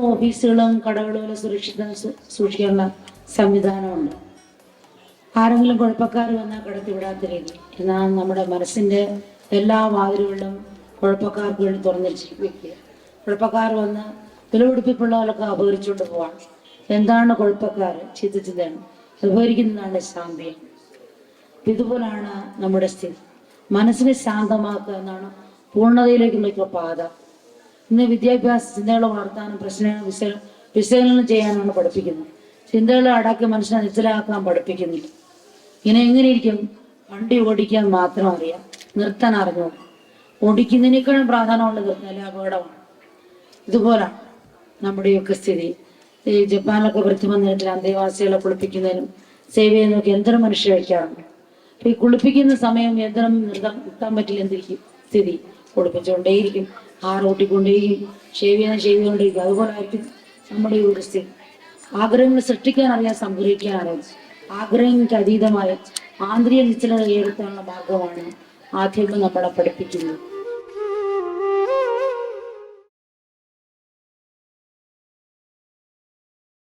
ഓഫീസുകളും കടകളും സുരക്ഷിതം സൂക്ഷിക്കാനുള്ള സംവിധാനമുണ്ട്. ആരെങ്കിലും കുഴപ്പക്കാർ വന്നാൽ കടത്തിവിടാത്ത രീതി. എന്നാൽ നമ്മുടെ മനസ്സിൻ്റെ എല്ലാ വാതിലുകളിലും കുഴപ്പക്കാർക്ക് വേണ്ടി തുറന്നിരിക്കുക. കുഴപ്പക്കാർ വന്ന് വിലപിടിപ്പിപ്പുള്ളവരൊക്കെ അപഹരിച്ചുകൊണ്ട് പോവാണ്. എന്താണ് കുഴപ്പക്കാർ? ചിന്തയാണ്. അപഹരിക്കുന്നതാണ് ശാന്തി. ഇതുപോലാണ് നമ്മുടെ സ്ഥിതി. മനസ്സിനെ ശാന്തമാക്കുക എന്നാണ് പൂർണ്ണതയിലേക്കുള്ള പാത. ഇന്ന് വിദ്യാഭ്യാസ ചിന്തകളെ വളർത്താനും വിശകലനം ചെയ്യാനാണ് പഠിപ്പിക്കുന്നത്. ചിന്തകളെ അടക്കി മനുഷ്യനെ നിശ്ചലാക്കാൻ പഠിപ്പിക്കുന്നില്ല. ഇങ്ങനെ എങ്ങനെയിരിക്കും? വണ്ടി ഓടിക്കാൻ മാത്രം അറിയാം, നിർത്താൻ അറിഞ്ഞു. ഓടിക്കുന്നതിനേക്കാളും പ്രാധാന്യമുള്ള നിർത്താൻ അപകടമാണ്. ഇതുപോലാണ് നമ്മുടെയൊക്കെ സ്ഥിതി. ഈ ജപ്പാനിലൊക്കെ വൃത്തിമന്ദിരത്തിൽ അന്തേവാസികളെ കുളിപ്പിക്കുന്നതിനും സേവ് ചെയ്യുന്നതൊക്കെ യന്ത്രം മനുഷ്യ വയ്ക്കാറുണ്ട്. അപ്പൊ ഈ കുളിപ്പിക്കുന്ന സമയം യന്ത്രം നിർത്താൻ പറ്റില്ല. എന്തിരിക്കും സ്ഥിതി? കുളിപ്പിച്ചുകൊണ്ടേയിരിക്കും, ആറോട്ടിക്കൊണ്ടേയിരിക്കും, ഷേവ് ചെയ്തുകൊണ്ടേയിരിക്കും. അതുപോലെ ആയിരിക്കും നമ്മുടെ ഈ ഒരു സ്ഥിതി. ആഗ്രഹങ്ങൾ സൃഷ്ടിക്കാൻ അറിയാൻ, സംഗ്രഹിക്കാൻ അറിയാം. ആഗ്രഹങ്ങൾക്ക് അതീതമായ ആന്തരിക നിശ്ചലത കൈവരുത്താനുള്ള മാർഗമാണ് ആദ്യമേ നമ്മളെ പഠിപ്പിക്കുന്നത്.